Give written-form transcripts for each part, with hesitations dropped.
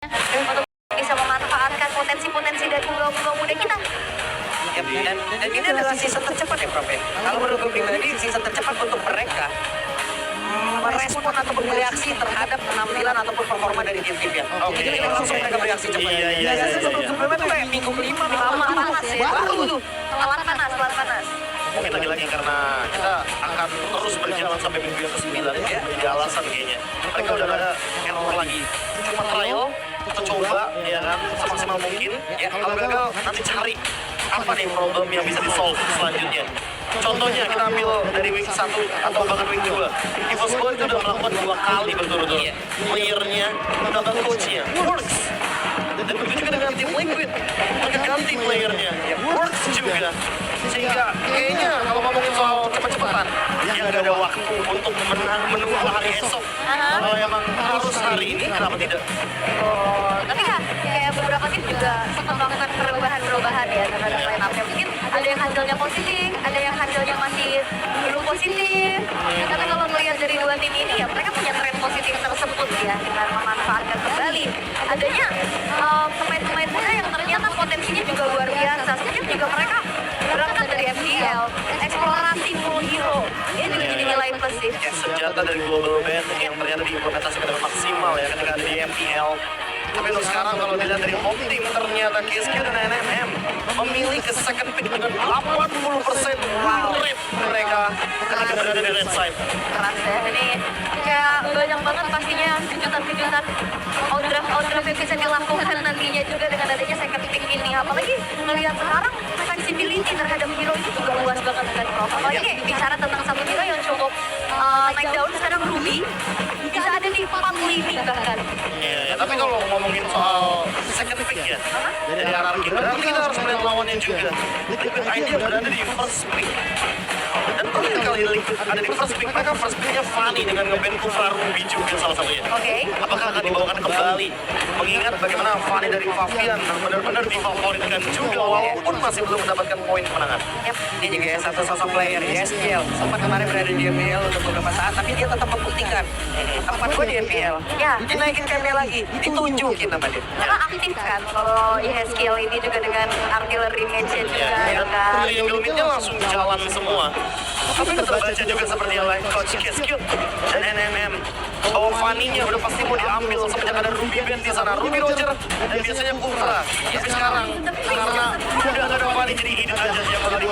untuk bisa memanfaatkan potensi-potensi dari pemain muda kita. Ya, dan ini adalah season tercepat ya Prof. Kalau menurut gue pribadi, season tercepat untuk mereka merespon ataupun bereaksi terhadap penampilan ataupun performa dari tim-tim ya. Oke. Jadi langsung mereka bereaksi cepat. Iya. Sebelum-sebelumnya tuh kayak minggu kelima, Lama panas ya. baru tuh. Lawan panas. Mungkin lagi-lagi karena kita akan terus berjalan sampai minggu yang ke-9 ya, menjadi alasan kayaknya. Mereka udah gak ada error lagi. Cuma trial, kita coba ya kan semaksimal mungkin. Ya kalau gagal nanti cari apa nih problem yang bisa di-solve selanjutnya. Contohnya kita ambil dari week 1 atau bahkan week 2. Evos Boy itu udah melakukan 2 kali berturut-turut. Playernya, menambah coachnya, works. Dan begitu juga dengan tim Liquid, mereka ganti playernya, works juga. Sehingga kayaknya kalau ngomongin soal cepet-cepetan, ya nggak ada waktu untuk menunggu hari esok. Kalau emang harus hari ini, kenapa tidak? Tapi kan kayak beberapa tim juga sempat melakukan perubahan ya terhadap line up-nya. Mungkin ada yang hasilnya positif, ada yang hasilnya masih belum positif. Tapi kalau melihat dari dua tim ini ya mereka punya tren positif tersebut ya dengan memanfaatkan kembali adanya pemain-pemain muda yang ternyata potensinya juga luar biasa. Sejak juga mereka berangkat dari FPL, eksplorasi full hero. Ini juga jadi nilai plus sih. Ya, senjata dari global band yang ternyata diimplementasikan dengan maksimal ya ketika ada di MPL. Tapi untuk sekarang kalau dilihat dari home team ternyata KSQ dan NMM memilih ke second pick dengan 80% rate mereka ketika berada di red side. Keras ya, ini kayak banyak banget pastinya kejutan-kejutan outdraft yang bisa dilakukan nantinya juga dengan adanya second pick ini. Apalagi melihat sekarang flexibility terhadap hero itu juga luas banget kan Prof. Apalagi kayak bicara tentang satu hero yang cukup naik daun sekarang Ruby bisa ada di 4 lini bahkan. Ya, tapi kalau ngomongin soal second pick ya dari hierarki, berarti kita harus melihat lawannya juga. Liquid Idea berada di first pick. Dan terakhir kali Liquid ada di first pick, mereka first picknya Fanny dengan nge-ban Kufra Ruby juga salah satunya. Oke. Apakah akan dibawakan kembali? Mengingat bagaimana Fanny dari Fabian benar-benar difavoritkan juga walaupun masih belum mendapatkan poin kemenangan. Yap. Dia juga ya satu sosok player di SPL. Sempat kemarin berada di MPL untuk beberapa saat, tapi dia tetap membuktikan tempat gue di MPL. Ya. Dinaikin ke MPL lagi, ditunjukin sama dia. Karena aktif kan kalau skill ini juga dengan artillery match-nya juga ya kan. Triangle mid-nya langsung jalan semua. Tapi udah terbaca juga seperti yang lain Coach KSQ dan NMM bahwa Fanny-nya udah pasti mau diambil semenjak ada Ruby Band di sana, Ruby Roger dan biasanya Kufra. Tapi sekarang karena udah gak ada Fanny jadi hidup aja siapa tadi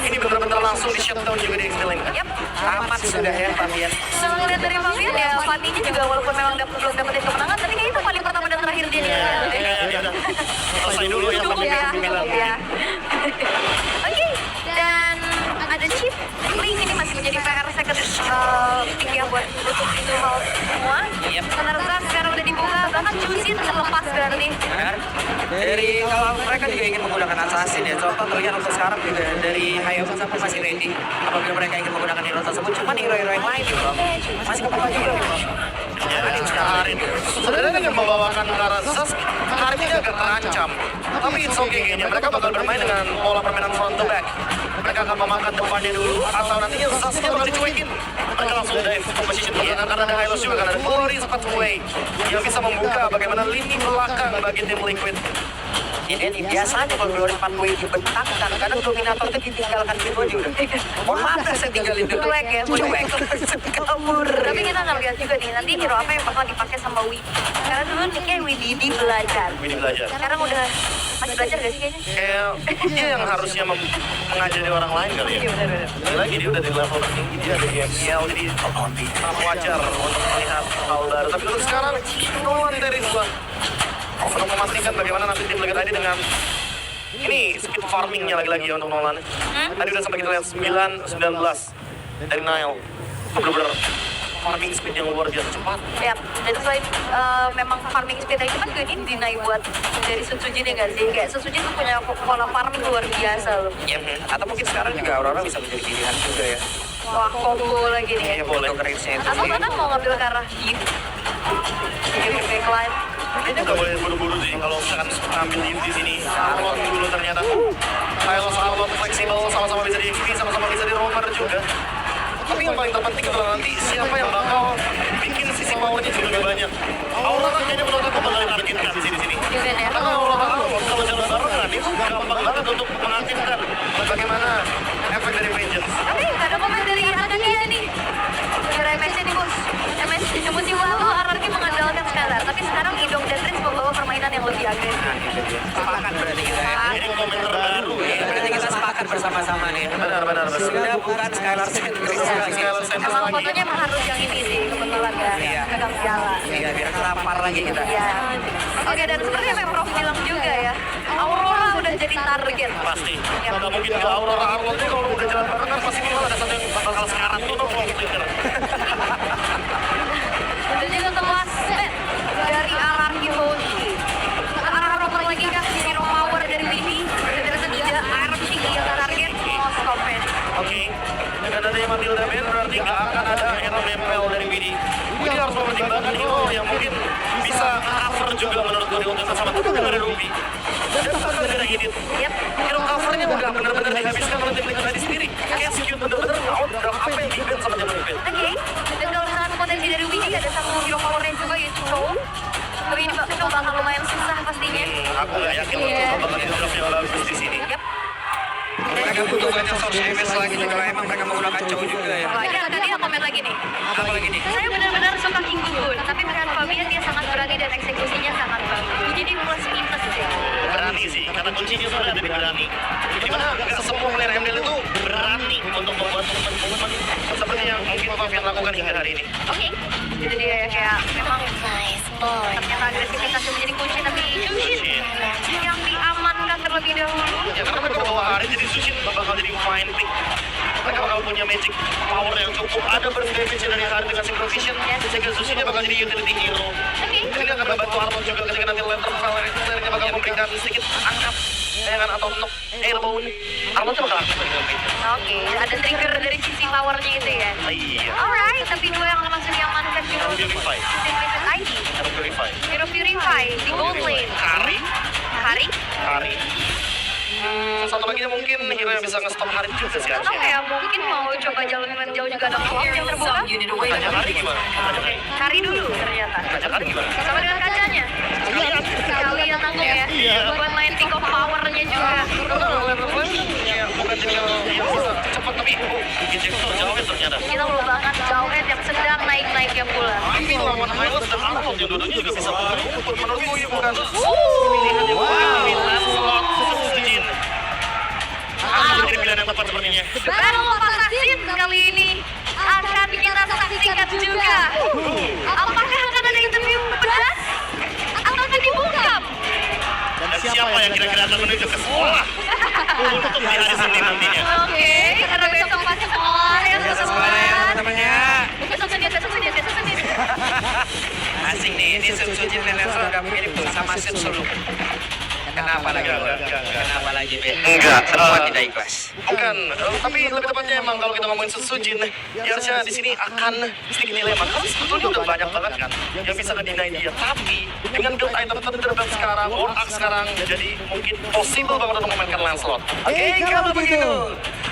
ini bener-bener langsung di shutdown juga di X-Link. Yap. Tamat sudah ya Fabian. Kalau ngeliat dari Fabian ya Fanny-nya juga walaupun memang belum dapetin kemenangan tapi kayaknya itu paling pertama dan terakhir dia nih. Ya udah selesai dulu ya Cukup sampai ya, minggu 9. cukup ya. Oke, dan ada chip link ini masih menjadi PR second pick ya buat untuk itu hal semua. Yep. Sebenarnya sekarang udah dibuka, bahkan Juicy terlepas berarti. Kan? Dari kalau mereka juga ingin menggunakan assassin ya, contoh terlihat untuk sekarang juga dari Hayabu sampai masih ready apabila mereka ingin menggunakan hero tersebut, cuman hero-hero yang lain gitu masih kebuka juga gitu. Ya, Karin. Sebenarnya dengan membawakan Karazas, Karin ini agak terancam. Tapi it's okay kayaknya. Mereka bakal bermain dengan pola permainan front to back. Mereka akan memakan depannya dulu, atau nantinya Zasnya bakal dicuekin. Mereka langsung dive ke position belakang karena ada Hylos juga, karena ada Glorious Pathway yang bisa membuka bagaimana lini belakang bagi tim Liquid. Jadi biasanya kalau Glory Pathway dibentangkan, kadang Dominator itu ditinggalkan gitu aja udah. Mohon maaf ya saya tinggalin dulu. Cuek ya, Cuek. Kabur. Tapi kita akan lihat juga nih nanti hero apa yang bakal dipakai sama Widi. Karena dulu nicknya Wididi belajar. Ini belajar. Sekarang udah masih belajar gak sih kayaknya? Kayak dia yang harusnya mengajari orang lain kali ya. Iya benar-benar. Lagi dia udah di level tertinggi, dia ada di MPL, jadi sangat wajar untuk melihat hal baru. Tapi untuk sekarang, keluar dari dua. Untuk memastikan bagaimana nanti tim Liquid ID dengan ini speed farmingnya lagi-lagi ya untuk Nolan. Tadi udah sampai kita lihat 9-19 dari Nile. Bener-bener farming speed yang luar biasa cepat. Ya, dan selain memang farming speed itu kan juga ini dinai buat dari Sutsujin ya nggak sih? Kayak Sutsujin tuh punya pola farming luar biasa loh. Ya, atau mungkin sekarang juga Aurora bisa menjadi pilihan juga ya. Wah, combo lagi nih. Iya boleh. Untuk range-nya itu. Atau kadang mau ngambil ke arah gift. Gift backline. Ini juga boleh buru-buru sih kalau misalkan ngambil di sini. Arlon dulu ternyata. Hylos Arlon fleksibel, sama-sama bisa di XP, sama-sama bisa di rover juga. Tapi yang paling terpenting adalah nanti siapa yang bakal bikin sisi basic powernya juga lebih banyak. Aurora kayaknya menurut aku bakal ditargetkan di sini. Juga ya. Karena Aurora kalau jalan barengan itu gampang banget untuk mengaktifkan bagaimana efek dari Vengeance. Tapi ada komen dari Arcadia nih. Dari MSC nih bos. MSC musim lalu RRQ mengandalkan Skylar, tapi sekarang Idong dan Rins membawa permainan yang lebih agresif. Sepakat berarti kita ya. Ini komentar baru ya. Berarti kita sepakat bersama-sama nih. Benar. Sudah bukan Skylar Sentris lagi. Skylar Sentris Emang lagi. fotonya emang harus yang ini sih, kebetulan ya. Iya. Pegang piala. Iya, biar lapar lagi kita. Iya. Oke, dan sebenarnya Pemprov bilang juga ya, Aurora udah jadi target. Pasti. Nggak mungkin nggak Aurora Arlong ini kalau udah jalan barengan pasti minimal ada satu yang bakal sekarat tuh nongkrong di Twitter. Dan juga kelas set dari RRQ Hoshi. Ke arah Roper lagi kah? Hero Power dari Windy. Dan dari ketiga, RRQ yang target Moscow Fan. Oke. Dengan adanya Matilda Ben berarti nggak akan ada hero nempel dari Widi. Widi harus mempertimbangkan hero yang mungkin bisa cover juga menurut gue untuk sama tapi dari Ruby. Dan bukan dari Hidit. Yep. Hero covernya udah benar-benar dihabiskan oleh tim tadi sendiri. Execute benar-benar out drop apa yang di-ban sama Jaman Ben. Oke, dan kalau misalkan potensi dari Windy ada satu hero powernya juga yaitu Roll. Tapi ini bakal lumayan susah pastinya. Aku nggak yakin untuk bakal di-drop yang bagus di sini. Yep. Mereka butuh banyak source MS lagi juga. Emang mereka menggunakan cow juga ya. Apalagi tadi yang komen lagi nih. Apa lagi nih? Saya benar-benar suka King Gugun, tapi melihat Fabian dia sangat berani dan eksekusinya sangat bagus. Jadi plus minus sih. Berani sih, karena kuncinya sebenarnya ada di berani. Dimana nggak semua player MDL itu berani untuk membuat momen-momen seperti yang mungkin Fabian lakukan hingga hari ini. Oke, itu dia ya, kayak memang ternyata agresivitas yang menjadi kunci, tapi Jushin yang diamankan terlebih dahulu. Ya karena mereka bawa hari jadi Sushin bakal jadi fine pick. Mereka bakal punya magic power yang cukup. Ada burst damage dari hari dengan Synchro Vision. Sehingga Sushinnya bakal jadi utility hero. Ini akan membantu Arlong juga ketika nanti Lantern Fell itu sebenarnya bakal memberikan sedikit angkat. Jangan atau knock airbow. Arlong tuh bakal aktif dengan Vision. Oke, ada trigger dari sisi powernya itu ya. Iya. Alright, tapi dua yang langsung diamankan Hero Purify. ID. Hero Purify. Hero Purify di gold lane. Hari. Satu lagi mungkin hero yang bisa nge-stop hari juga sih Atau harusnya. kayak mungkin mau coba jalan jauh juga ada kolam yang terbuka. Tanya hari gimana? Cari dulu ternyata. Tanya hari gimana? Sama dengan kacanya. Sekalian nanggung ya. Buat main pick of powernya juga. Ya, bukan jadi yang bisa cepat tapi injektor jauhnya ternyata. Kita melupakan Jauhet yang sedang naik-naiknya pula. Tapi lawan Miles dan Arlong yang dua-duanya juga bisa menurut gue ini bukan pilihan yang paling slot Sushin. Akan menjadi pilihan yang tepat sepertinya. Battle of Assassin kali ini akan kita saksikan juga. Apakah akan ada interview pedas atau dibungkam? Dan siapa yang kira-kira akan menuju ke sekolah untuk di hari Senin nantinya? Oke, karena besok pasti sekolah ya teman-teman. Teman-temannya. Besok Senin. Asing nih, ini Sujin dan Nelson udah mirip tuh sama Sulu. Kenapa lagi? Kenapa lagi, Ben? Enggak, Semua tidak ikhlas. Bukan, tapi lebih tepatnya emang kalau kita ngomongin Sujin, ya harusnya di sini akan sedikit dilema. Karena sebetulnya udah banyak banget kan yang bisa ngedinai dia. Tapi dengan build item Thunderbolt sekarang, War Axe sekarang, jadi mungkin possible banget untuk memainkan Lancelot. Oke, kalau begitu,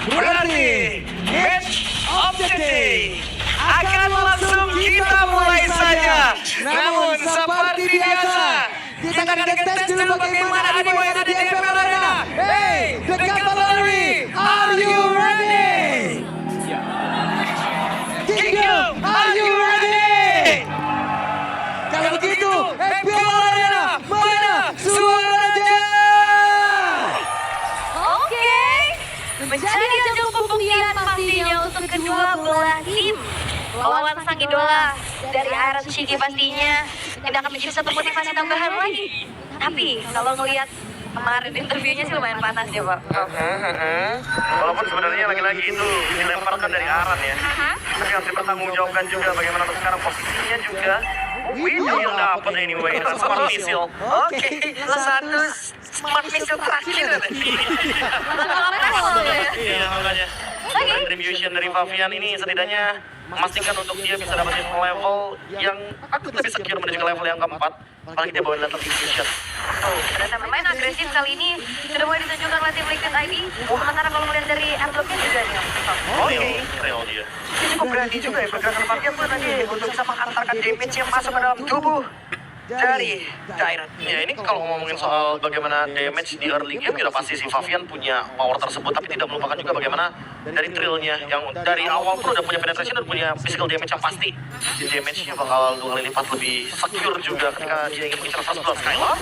berarti match of the day akan langsung kita mulai saja. Namun seperti biasa, kita akan tes dulu bagaimana anime yang ada di ML Arena. Hey, the cavalry, are you ready? Kingdom, are you ready? Kalau begitu, ML Arena, mana suaranya? Oke, menjadi ajang pembuktian pastinya untuk kedua belah tim. Lawan sang idola dari Iron Shiki pastinya tidak akan menjadi satu motivasi tambahan lagi. Tapi kalau ngelihat kemarin interviewnya sih lumayan panas ya Pak. Walaupun sebenarnya lagi-lagi itu dilemparkan dari Aran ya. Tapi harus dipertanggungjawabkan juga bagaimana untuk sekarang posisinya juga. Windu yang dapat anyway, dan smart missile. Oke, satu smart missile terakhir tadi. Langsung level ya. Iya makanya. Retribution dari Fabian ini setidaknya memastikan untuk dia bisa dapetin level yang agak lebih secure menuju ke level yang keempat. Apalagi dia bawa Lethal Infusion. Dan bermain agresif kali ini sudah mulai ditunjukkan oleh tim Liquid ID. Sementara kalau melihat dari airdropnya juga nih. Real dia. Ini cukup berani juga ya pergerakan Fabian tuh tadi untuk bisa menghantarkan damage yang masuk ke dalam tubuh dari Dairon. Ya ini kalau ngomongin soal bagaimana damage di early game, ya udah pasti si Fabian punya power tersebut, tapi tidak melupakan juga bagaimana dari trillnya yang dari awal tuh udah punya penetration dan punya physical damage yang pasti. Di damage-nya bakal 2 kali lipat lebih secure juga ketika dia ingin mengincar first blood Skylar.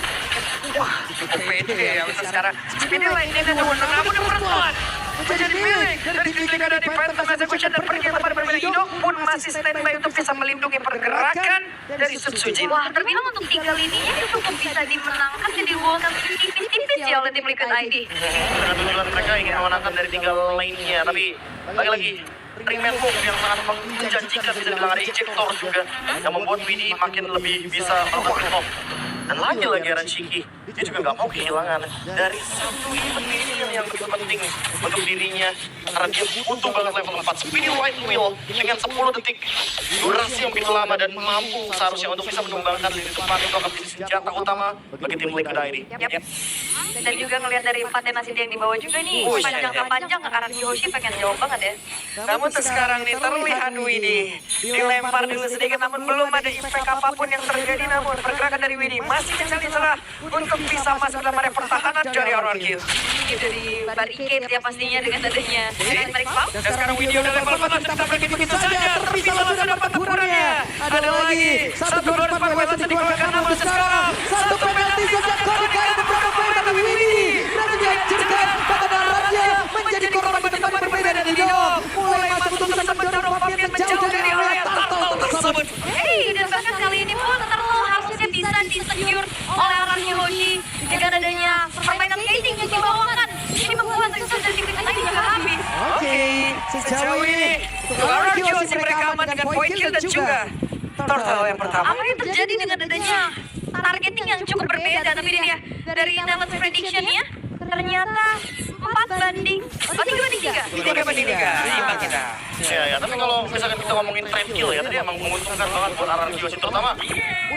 Wah, cukup pede ya untuk sekarang. Speedy Line tidak menang, namun first blood menjadi milik dari tim yang ada di Phantom Execution dan pergi kepada berbeda. Ido pun masih standby untuk bisa melindungi pergerakan dari Sutsujin. Wah, terbilang untuk 3 lininya itu cukup bisa dimenangkan jadi gol tapi tipis-tipis ya oleh tim Liquid ID. Dengan tujuan mereka ingin memenangkan dari tinggal lane-nya, tapi lagi-lagi Ringman Move yang sangat menjanjikan bisa dibilang ada ejector juga yang membuat Winnie makin lebih bisa melakukan top. Dan lagi-lagi Aranshiki, dia juga nggak mau kehilangan dari satu event mission yang begitu penting untuk dirinya karena dia butuh banget level 4 Speedy Light Wheel dengan 10 detik durasi yang begitu lama dan mampu seharusnya untuk bisa mengembangkan lini depan itu akan menjadi senjata utama bagi tim Liquid ID. Yap. Dan juga ngelihat dari 4 tenacity yang dibawa juga nih, panjang ke arah Yoshi pengen jawab banget ya. Namun untuk sekarang nih terlihat Winnie dilempar dulu sedikit namun belum ada impact apapun yang terjadi, namun pergerakan dari Winnie masih mencari celah untuk bisa masuk dalam area pertahanan dari RRQ. Ini dari barricade ya pastinya dengan adanya tarik pump. Dan sekarang Winnie udah level 14 tetap pergi begitu saja, tapi malah sudah dapat tempurannya. Ada lagi satu gol depan Wesson dikeluarkan, namun sekarang satu penalti saja dikeluarkan beberapa poin dari Winnie dan dihancurkan pada daratnya menjadi korban di tempat berbeda dan Ido mulai masuk untuk tetap mendorong Fabian menjauh dari area turtle tersebut. Dan bahkan kali ini pun Turtle harusnya bisa di-secure oleh arah Yoshi dengan adanya permainan skating yang dibawakan. Ini membuat Sutsujin dan Liquid ID juga habis. Oke, sejauh ini RRQ masih mereka aman dengan point kill dan juga turtle yang pertama. Apa yang terjadi dengan adanya targeting yang cukup berbeda, tapi ini dia dari talent prediction-nya ternyata 4 banding 3. 3 banding 3, imbang kita. Ya, tapi kalau misalkan kita ngomongin trade kill ya, tadi emang menguntungkan banget buat RRQ sih, terutama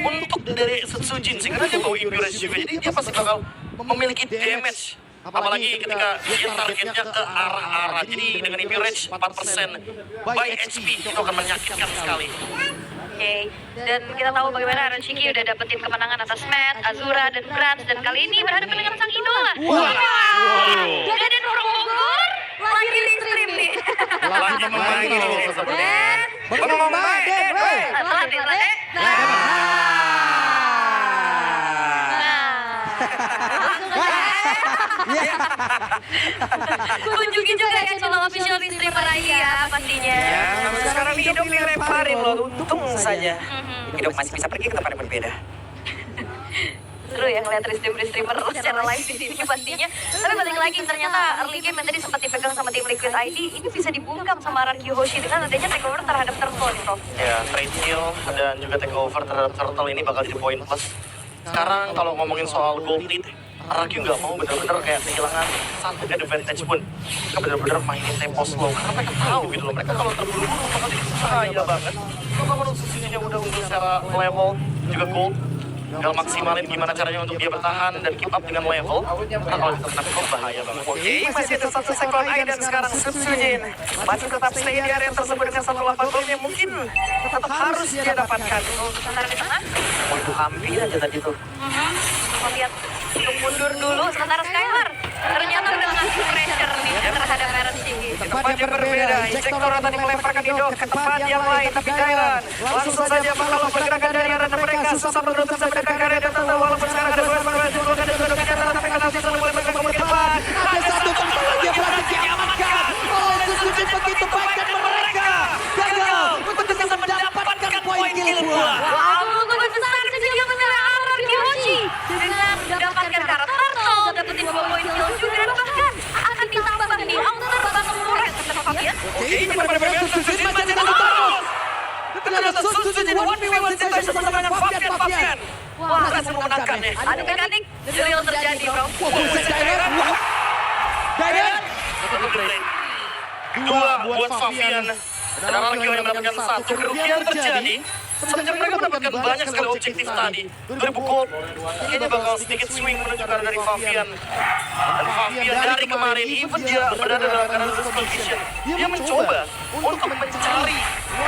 untuk dari Sutsujin sih, karena dia bawa Impurage juga, jadi dia pasti bakal memiliki damage. Apalagi ketika dia targetnya ke arah-arah, jadi dengan Impurage 4% by HP itu akan menyakitkan sekali. Oke, dan kita tahu bagaimana Aranshiki udah dapetin kemenangan atas Matt, Azura, dan Grants, dan kali ini berhadapan dengan sang idola. Dan orang Bogor lagi stream nih. Lagi memanggil Dan kunjungi juga ya channel official di streamer ID ya pastinya. Namun sekarang hidup dilemparin loh, untung saja. Hidup masih bisa pergi ke tempat yang berbeda. Seru ya ngeliat streamer secara live di sini pastinya. Tapi balik lagi ternyata early game yang tadi sempat dipegang sama tim Liquid ID ini bisa dibungkam sama RRQ Hoshi dengan adanya takeover terhadap Turtle nih, Prof. Ya, trade kill dan juga takeover terhadap Turtle ini bakal jadi poin plus. Sekarang kalau ngomongin soal gold lead, RRQ nggak mau bener-bener kayak kehilangan satu advantage pun. Mereka bener-bener mainin tempo slow karena mereka tahu gitu loh, mereka kalau terburu-buru bakal jadi bahaya banget. Kalau menurut Sutsujin yang udah unggul secara level juga gold, tinggal maksimalin gimana caranya untuk dia bertahan dan keep up dengan level. Karena kalau kita kena pick bahaya banget. Oke, masih ada satu sekon air dan sekarang Sutsujin masih tetap stay di area tersebut dengan satu 8 gol yang mungkin tetap harus dia dapatkan. Sementara di tengah, Oh itu hampir aja tadi tuh. lihat untuk mundur dulu. Sementara Skylar ternyata udah ngasih pressure nih terhadap Aranshiki. Tempat yang berbeda, injektor tadi melemparkan Ido ke tempat yang lain, tapi Dairon langsung saja kalau pergerakan dari arah mereka susah menutup sampai dengan area dan tahu walaupun sekarang ada tapi kan langsung mulai bergabung ke depan. Ada satu tempat lagi yang berhasil diamankan oleh Sutsujin begitu baik dan mereka gagal untuk bisa mendapatkan poin kill pula. Wow, keuntungan besar juga menyerang RRQ Hoshi dengan mendapatkan karat Turtle, dapetin 2 poin kill juga dan bahkan akan ditambah nih outer battle turret sama Fabian. Oke, ini benar-benar Sutsujin masih satu terus. Ternyata Sutsujin 1v1 situation bersama dengan Fabian. Wah, Berhasil memenangkan ya. ada mekanik drill terjadi, Bro. Dairon. 2 buat Fabian. Dan Ararkio yang mendapatkan 1. Kerugian terjadi semenjak mereka mendapatkan banyak sekali objektif tadi. 2000 gold kayaknya bakal sedikit swing menuju ke arah dari Fabian. Dan Fabian dari kemarin, even dia berada dalam keadaan losing position, dia mencoba untuk mencari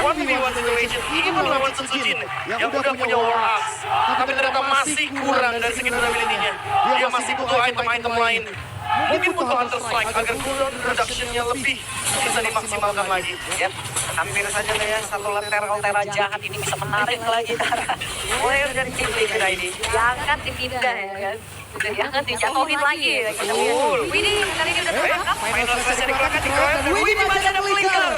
1v1 situation, even lawan Setsujin yang udah punya War Axe. Tapi ternyata masih kurang dari segi durability-nya. Dia masih butuh item-item lain. Mungkin butuh Hunter Strike agar cooldown production-nya lebih bisa dimaksimalkan lagi. Ya, hampir saja ya satu letera jahat ini bisa menarik lagi player dari tim Liquid ID. Diangkat dipindah ya kan. Udah diangkat dijatuhin lagi ya. Widih kali ini udah tertangkap. Final slash yang dikeluarkan dikeluarkan. Widih masih ada flicker.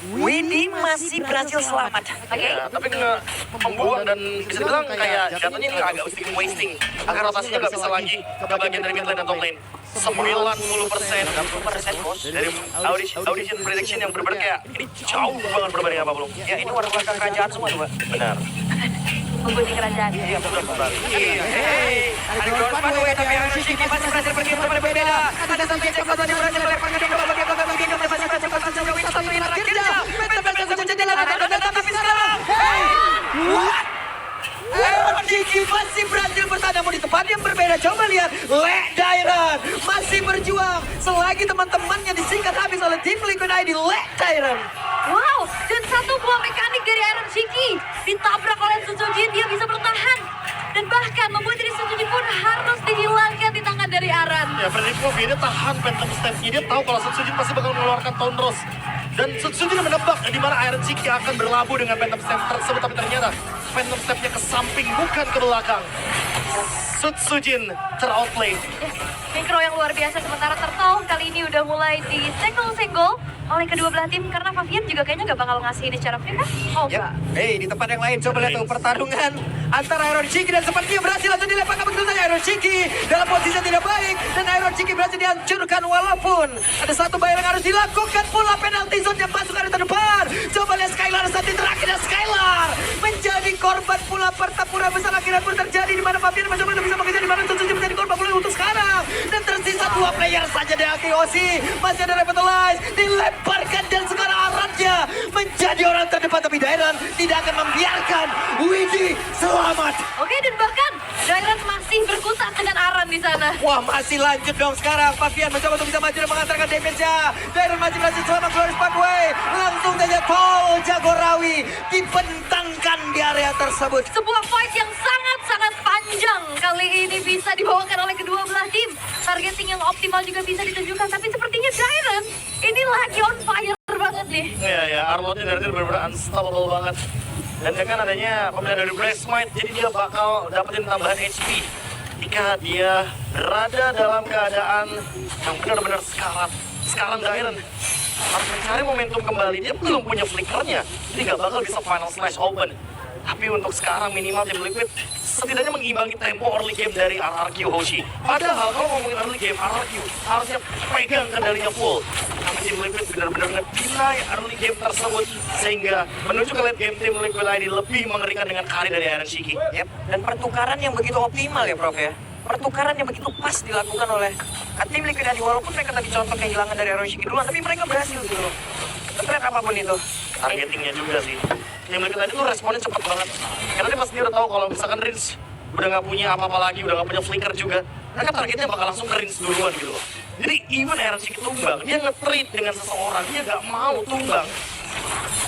Widih masih berhasil selamat. Oke. Ya, tapi nggak membuang dan bisa dibilang kayak jatuhnya ini agak sedikit wasting. Agar rotasinya nggak bisa lagi ke bagian dari mid lane dan top lane. 90% bos dari audition prediction yang benar-benar kayak ini jauh banget berbanding apa belum. Ya ini warga kerajaan semua coba. Benar. Mengunci kerajaan. Iya benar kembali. Ada cross pathway tapi harus masih berhasil pergi kepada berbeda. Ada satu yang cepat yang berhasil melepaskan ke bagian masih berhasil sejauh ini satu yang akhirnya. Tapi sekarang, what? Diki masih berhasil bertahan namun di tempat yang berbeda. Coba lihat, Lek Dairan masih berjuang selagi teman-temannya disingkat habis oleh tim Liquid ID. Lek Dairan. Wow, dan satu buah mekanik dari Iron Shiki ditabrak oleh Setsujin, dia bisa bertahan. Dan bahkan membuat diri Setsujin pun harus dihilangkan di tangan dari Aran. Ya, Freddy dia tahan Phantom Step-nya. Dia tahu kalau Setsujin pasti bakal mengeluarkan Tondros. Dan Setsujin menebak di mana Iron Shiki akan berlabuh dengan Phantom Step tersebut. Tapi ternyata Phantom Step-nya ke samping, bukan ke belakang. Setsujin ter-outplay. Mikro yang luar biasa, sementara Turtle kali ini udah mulai disenggol-senggol oleh kedua belah tim karena Fabian juga kayaknya nggak bakal ngasih ini secara free kan? Oh enggak. Di tempat yang lain coba lihat tuh pertarungan antara Iron Shiki dan sepertinya berhasil langsung dilemparkan begitu saja Iron Shiki dalam posisi yang tidak baik dan Iron Shiki berhasil dihancurkan walaupun ada satu bayar yang harus dilakukan pula penalti zone yang masuk area terdepan. Coba lihat Skylar saat terakhir dan Skylar menjadi korban pula pertempuran besar akhirnya pun terjadi di mana Fabian mencoba untuk bisa mengejar di mana Setsujin menjadi korban pula untuk sekarang dan tersisa 2 player saja dari Akioshi masih ada Revitalize dilemparkan dan sekarang Arannya menjadi orang terdepan tapi Dairan tidak akan membiarkan Widih selamat. Oke, dan bahkan Dairan masih berkutat dengan Aran di sana. Wah masih lanjut dong sekarang Fabian mencoba untuk bisa maju dan mengantarkan damage-nya. Dairan masih berhasil selamat Glorious Pathway. Langsung saja Tol Jagorawi dibentangkan di area tersebut. Sebuah fight yang sangat-sangat panjang kali ini bisa dibawakan oleh kedua belah tim. Targeting yang optimal juga bisa ditunjukkan, tapi sepertinya Dairan ini lagi on fire banget nih. Ya, Arlotnya dari tadi benar-benar unstoppable banget. Dan dengan adanya pembelian dari Black Smite, jadi dia bakal dapetin tambahan HP ketika dia berada dalam keadaan yang benar-benar sekarat. Sekarang Dairan harus mencari momentum kembali. Dia belum punya flickernya, jadi nggak bakal bisa final slash open. Tapi untuk sekarang minimal tim Liquid setidaknya mengimbangi tempo early game dari RRQ Hoshi. Padahal kalau ngomongin early game, RRQ harusnya pegang kendalinya full. Tapi tim Liquid benar-benar nge-deny early game tersebut. Sehingga menuju ke late game tim Liquid ID lebih mengerikan dengan kari dari Iron Shiki. Yep. Dan pertukaran yang begitu optimal ya Prof ya. Pertukaran yang begitu pas dilakukan oleh tim Liquid ID. Walaupun mereka tadi contoh kehilangan dari Iron Shiki duluan, tapi mereka berhasil gitu loh. Trade apapun itu. Targetingnya juga sih. Tim Liquid ID tuh responnya cepet banget. Karena dia pasti udah tahu kalau misalkan Rins udah nggak punya apa-apa lagi, udah nggak punya flicker juga, mereka targetnya bakal langsung ke Rins duluan gitu loh. Jadi even Iron Shiki tumbang, dia nge-trade dengan seseorang, dia nggak mau tumbang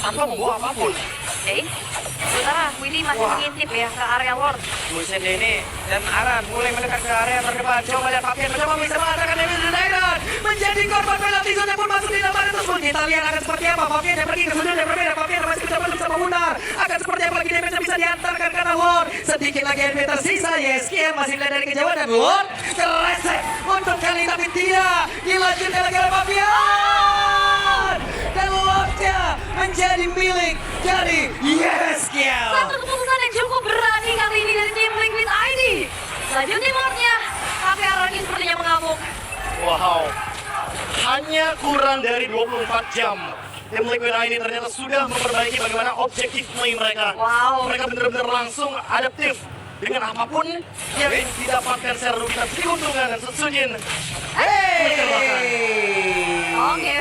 tanpa membawa apapun. Oke, sementara Widih masih mengintip ya ke area Lord. Buset ini dan Aran mulai mendekat ke area terdepan. Coba lihat Fabian mencoba bisa mengatakan damage dari Dairan menjadi korban penalti zone yang pun masuk di dalam area tersebut. Kita lihat akan seperti apa. Fabian yang pergi ke sudut yang berbeda. Fabian masih mencoba bisa memutar. Akan seperti apa lagi damage yang bisa diantarkan karena Lord sedikit lagi HP tersisa. Yeskiel masih melihat dari kejauhan dan Lord kereset untuk kali tapi tidak dilanjutkan lagi oleh Fabian dan Lordnya menjadi milik dari Yeskiel. Satu keputusan yang cukup berani kali ini dari tim Liquid ID. Selanjutnya Lordnya, tapi Arannya sepertinya mengamuk. Wow, hanya kurang dari 24 jam. Tim Liquid ID ternyata sudah memperbaiki bagaimana objektif play mereka. Wow. Mereka benar-benar langsung adaptif dengan apapun yang didapatkan secara rugi. Tapi keuntungan dan Setsujin Hey! Oke.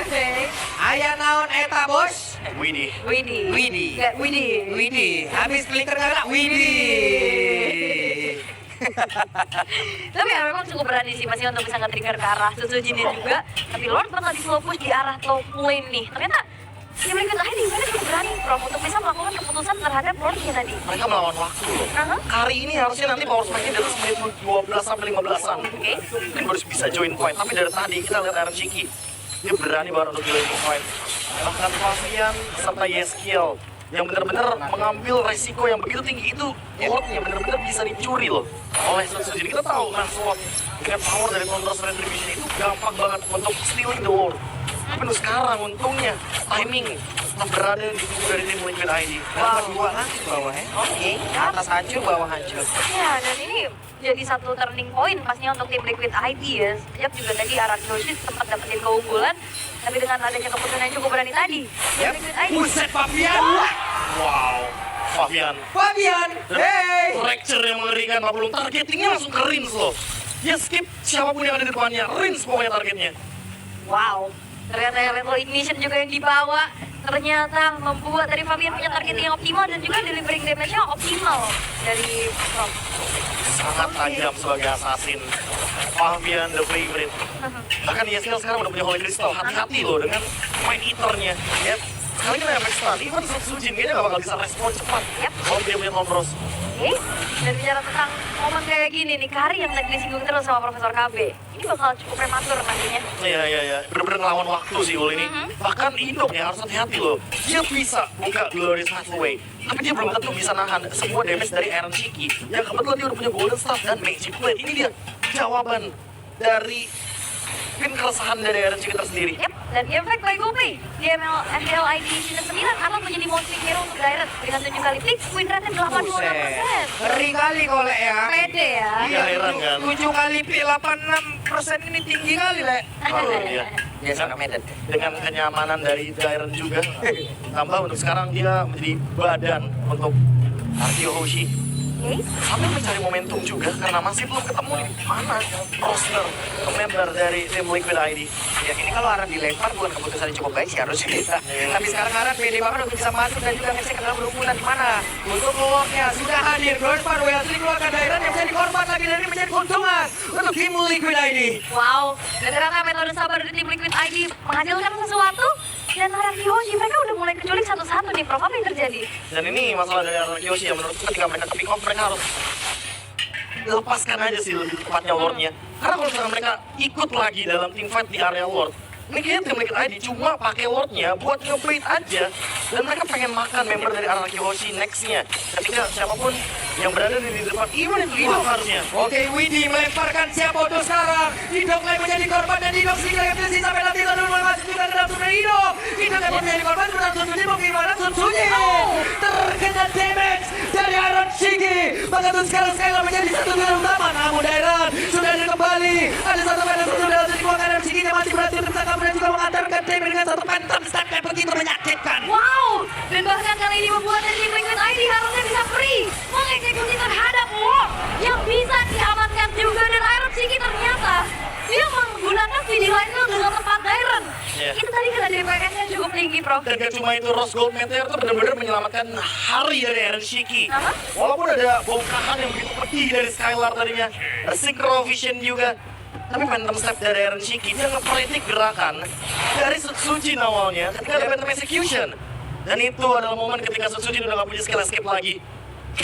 Aya naon eta bos? Widih. Widih. Widih. Nggak, Widih. Widih, habis flicker nggak? Widih. Tapi ya memang cukup berani sih masih untuk bisa nge-trigger ke arah Suzujinnya juga. Tapi Lord bakal di slow push di arah top lane nih. Ternyata Tim Liquid ID mereka cukup berani Prof untuk bisa melakukan keputusan terhadap Lordnya tadi. Mereka melawan waktu loh. Aha. Kali ini harusnya nanti power spike-nya dari menit 12 sampai 15-an. Oke. Dan baru bisa join point. Tapi dari tadi kita lihat Aaron Shiki. Dia berani banget untuk join point. Bahkan Fabian serta Yeskiel yang benar-benar mengambil resiko yang begitu tinggi itu, Lordnya benar-benar bisa dicuri loh oleh Sujin. Kita tahu Lancelot dengan power dari Thunderous Retribution itu gampang banget untuk stealing the world. Tapi untuk sekarang untungnya timing tetap berada di tubuh dari tim Liquid ID. Wow. Dua lagi bawah ya. Oke, atas hancur, bawah hancur. Ya, dan ini jadi satu turning point pastinya untuk tim Liquid ID ya. Sejak juga tadi Arachnoid sempat dapetin keunggulan, tapi dengan adanya keputusan yang cukup berani tadi, tim Yep. Liquid ID. Buset Fabian. Wow, Fabian. Fabian. Hey. Fracture yang mengerikan, belum targetingnya langsung ke Rins loh. Dia skip siapapun yang ada di depannya, Rins pokoknya targetnya. Wow, ternyata level ignition juga yang dibawa ternyata membuat dari Fabian punya targeting yang optimal dan juga delivering damage-nya optimal dari Prof. Sangat tajam sebagai assassin. Fabian the favorite. Bahkan Yeskiel sekarang udah punya Holy Crystal. Hati-hati loh dengan main eater-nya. Ya, sekali kita yang stun, even Sujin kayaknya gak bakal bisa respon cepat. Yep. Kalau dia punya Thunderous. Oke, dan bicara tentang momen kayak gini nih, Kari yang tadi disinggung terus sama Profesor KB, ini bakal cukup prematur nantinya. Iya. Bener-bener ngelawan waktu sih Ul ini. Bahkan Indok ya harus hati-hati loh. Dia bisa buka Glorious Pathway. Tapi dia belum tentu bisa nahan semua damage dari Aaron Shiki. Yang kebetulan dia udah punya Golden Staff dan Magic Blade. Ini dia jawaban dari keresahan dari Aaron Shiki tersendiri. Yep, dan Impact by GoPay di ML ID Season 9 akan menjadi monster hero untuk Direct dengan 7 kali pick, win rate 86%. Ngeri kali kolek ya. Pede ya. Iya, heran kan? 7 kali pi 86% ini tinggi kali, Le. Iya. Biasa nggak Medan. Dengan kenyamanan dari Dairen juga. Tambah untuk sekarang dia menjadi badan untuk Akio Hoshi. Oke, Sampai mencari momentum juga karena masih belum ketemu di mana roster member dari tim Liquid ID. Ya ini kalau Aran dilempar bukan keputusan yang cukup baik sih harusnya kita. Tapi sekarang Aran pede banget untuk bisa masuk dan juga ngecek ke dalam kerumunan di mana. Untuk Lordnya sudah hadir. Glorified Royal Tree keluarga Dairen yang menjadi korban lagi dari menjadi keuntungan untuk tim Liquid ID. wow. Dan ternyata metode sabar dari tim Liquid ID menghasilkan sesuatu. Dan Araki Hoshi, mereka udah mulai keculik satu-satu nih, Prof. Apa yang terjadi? Dan ini masalah dari Araki Hoshi yang menurutku ketika mereka ke pick off mereka harus lepaskan aja sih lebih cepatnya Lordnya. Karena kalau misalkan mereka ikut lagi dalam team fight di area Lord, ini kayaknya tim Liquid ID cuma pakai Lordnya buat nge-bait aja. Dan mereka pengen makan member dari Araki Hoshi next-nya. Ketika siapapun yang berada di depan, even itu Indok harusnya. Oke, Widi melemparkan siapa untuk sekarang. Indok mulai menjadi korban dan Indok sehingga yang tersisa sampai nanti lalu masuk juga ke dalam tubuh Indok. Indok yang menjadi korban sudah Sunsunyi mau gimana Sunsunyi terkena damage dari Aaron Shiki. Maka tuh sekarang Skylar menjadi satu pilihan utama. Namun Dairen sudah ada kembali. Ada satu pada satu dalam sini buang Aaron Shiki yang masih berhasil tersangka dan juga mengantarkan damage dengan satu phantom stun yang begitu menyakitkan. Wow! Dan bahkan kali ini membuat dari tim Liquid ID harusnya bisa free mengeksekusi terhadap Lord yang bisa diamankan juga. Dan Iron Shiki ternyata dia menggunakan CD Lightning dengan tepat Dairen. Yeah. Itu tadi kena DPS-nya cukup tinggi, Prof. Dan gak cuma itu, Rose Gold Meteor tuh benar-benar menyelamatkan hari dari Aaron Shiki. Apa? Walaupun ada bongkahan yang begitu pedih dari Skylar tadinya, ada Synchro Vision juga. Tapi Phantom Step dari Aaron Shiki, dia ngepredik gerakan dari Sutsujin awalnya ketika ada Phantom Execution. Dan itu adalah momen ketika Sutsujin udah gak punya skill escape lagi.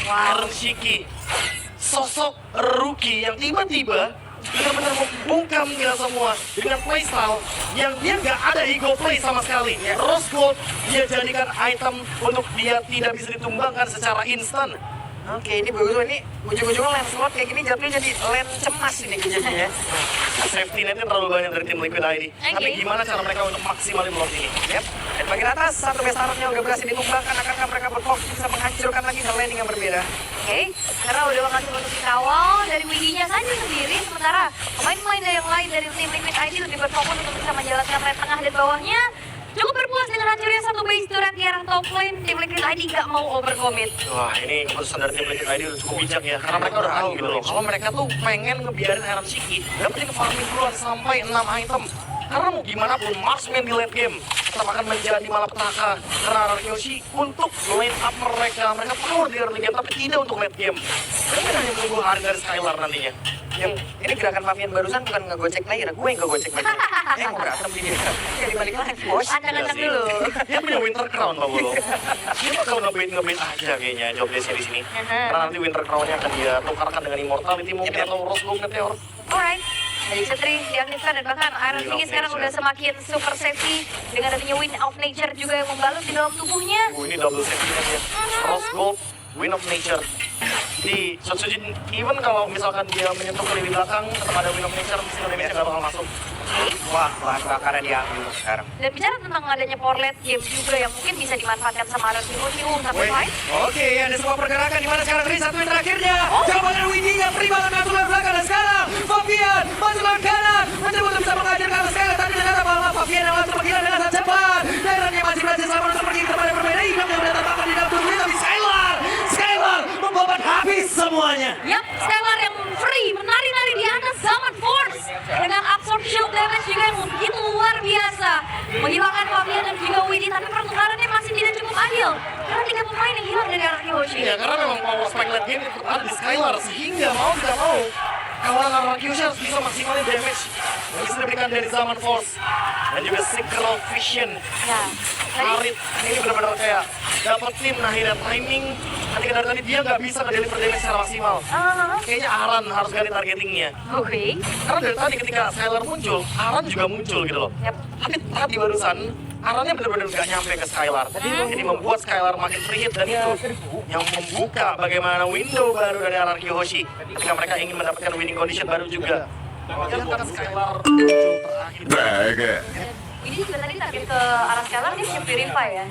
Aaron Shiki, sosok rookie yang tiba-tiba benar-benar membungkam kita semua dengan playstyle yang dia nggak ada ego play sama sekali. Rose Gold dia jadikan item untuk dia tidak bisa ditumbangkan secara instan. Oke, ini bagus ini ujung-ujungnya Lancelot kayak gini jatuhnya jadi lane cemas ini jadinya. Safety netnya terlalu banyak dari tim Liquid ID. Tapi gimana cara mereka untuk maksimalin Lord ini? Yep. Dan bagian atas satu base startnya udah berhasil ditumbangkan, akankah mereka berfokus bisa menghancurkan lagi ke landing yang berbeda? Oke, karena udah berhasil untuk dikawal dari Widinya saja sendiri, sementara pemain-pemain yang lain dari tim Liquid ID lebih berfokus untuk bisa menjalankan lane tengah dan bawahnya. Cukup berpuas dengan hancurnya satu base turret di arah top lane. Tim Liquid ID gak mau overcommit. Wah, ini keputusan dari tim Liquid ID udah cukup bijak ya. Karena mereka udah tahu gitu loh. Kalau mereka tuh pengen ngebiarin Aaron Shiki dapetin farming duluan sampai 6 item. Karena mau gimana pun marksman di late game tetap akan menjadi malapetaka karena Araryoshi untuk line up mereka power di early game tapi tidak untuk late game. Mereka hanya menunggu hari dari Skylar nantinya. Ini gerakan Fabian barusan bukan ngegocek Naira, gue yang ngegocek Naira. Mau berantem di dia. Jadi balik lagi, bos. Ancang-ancang dulu. Dia punya Winter Crown, Pak Bolo. Dia bakal ngebait aja kayaknya job desk di sini. Karena nanti Winter Crown-nya akan dia tukarkan dengan Immortality mungkin atau Rose Gold Meteor. Alright. Magic Setri diaktifkan dan bahkan Iron Fist sekarang udah semakin super safety dengan adanya Wind of Nature juga yang membalut di dalam tubuhnya. Ini double safety kan ya. Rose Gold, Wind of Nature. Di Shotsujin, even kalau misalkan dia menyentuh ke lini belakang, tetap ada Wind of Nature, skill damage-nya nggak bakal masuk. Wah, bahan bakarnya diambil sekarang. Dan bicara tentang adanya power late game juga yang mungkin bisa dimanfaatkan sama Iron Fist tapi fight. Oke, ada sebuah pergerakan di mana sekarang Riz satu yang terakhirnya. Jawabannya Windy-nya perimbangan masuk ke belakang dan sekarang Fabian masuk ke kanan. Mencoba untuk bisa mengajar ke atas sekali, tapi ternyata malah Fabian yang langsung bergerak dengan sangat cepat. Dairannya masih berhasil sama untuk pergi ke tempat yang berbeda. Ikram yang sudah terpakai di dalam tubuhnya, tapi Skylar membabat habis semuanya. Yap, Stellar yang free menari-nari di atas Summon Force dengan absorb shield damage juga yang begitu luar biasa menghilangkan Fabian dan juga Windy, tapi pertukarannya masih tidak cukup adil karena 3 pemain yang hilang dari arah Kyoshi. Ya karena memang power spike late game itu ada di Skylar sehingga mau tidak mau kawalan Araryoshi harus bisa maksimalin damage yang bisa diberikan dari Zaman Force dan juga Synchro Vision. Ya, Harit ini benar-benar kayak dapetin akhirnya timing ketika dari tadi dia nggak bisa nge-deliver damage secara maksimal. Kayaknya Aran harus ganti targetingnya. Oke. Karena dari tadi ketika Skylar muncul, Aran juga muncul gitu loh. Yap. Tapi tadi barusan Arannya benar-benar nggak nyampe ke Skylar. Jadi membuat Skylar makin free hit dan itu yang membuka bagaimana window baru dari Araryoshi ketika mereka ingin mendapatkan winning condition baru juga. Yang kan Skylar muncul terakhir. Ini juga tadi target ke arah Skylar dia punya Purify ya.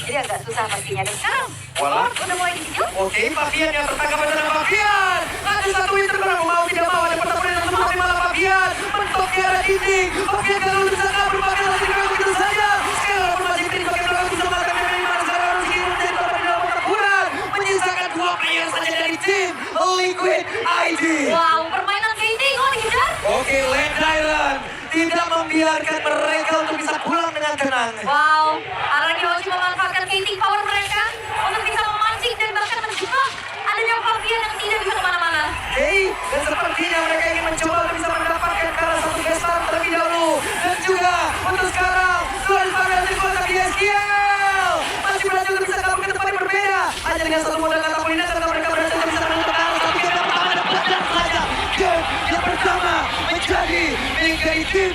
Jadi agak susah pastinya. Dan sekarang Walah. udah mulai dikecil. Oke, Fabian yang tertangkap adalah Fabian. Ada satu yang terkenal, mau tidak mau ada pertempuran yang tersebut, tapi malah Fabian mentok di arah dinding. Fabian kalau bisa kabur, pakai lagi begitu saja. Skylar pun masih tidak pakai lagi bisa melakukan dari mana sekarang harus ingin menjadi korban di dalam pertempuran. Menyisakan 2 player saja dari tim Liquid ID. Wow, permainan KD kok Yudan? Oke, Land Iron tidak membiarkan mereka untuk bisa pulang dengan tenang. Wow, Araryoshi memanfaatkan KD power mereka untuk bisa memancing dan bahkan menjebak adanya Fabian yang tidak bisa kemana-mana. Hey, dan sepertinya mereka ingin mencoba untuk bisa mendapatkan karena satu gestar terlebih dahulu. Dan juga untuk sekarang, Tuan Fabian di kota BSGL masih berhasil untuk bisa kabur ke tempat yang berbeda. Hanya dengan satu modal kata poin dan mereka berhasil untuk bisa menutup arah. Tapi game yang pertama dan pedang saja. Game yang pertama menjadi milik dari tim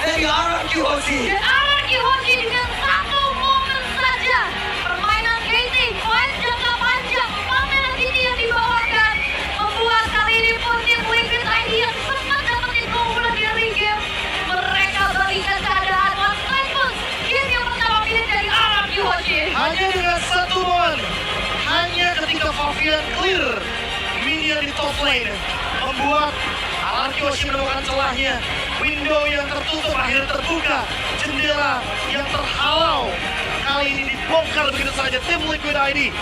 dari Araryoshi. Dan Araryoshi dengan satu momen saja permainan KD poin jangka panjang pameran ini yang dibawakan membuat kali ini pun tim Liquid ID yang sempat dapetin keunggulan di early game mereka balikan keadaan Mas Tempus game yang pertama pilih dari Araryoshi. Hanya dengan satu momen, hanya ketika Fabian clear minion di top lane membuat Araryoshi menemukan celahnya. Window yang tertutup akhirnya terbuka, jendela yang terhalau kali ini dibongkar begitu saja tim Liquid ID.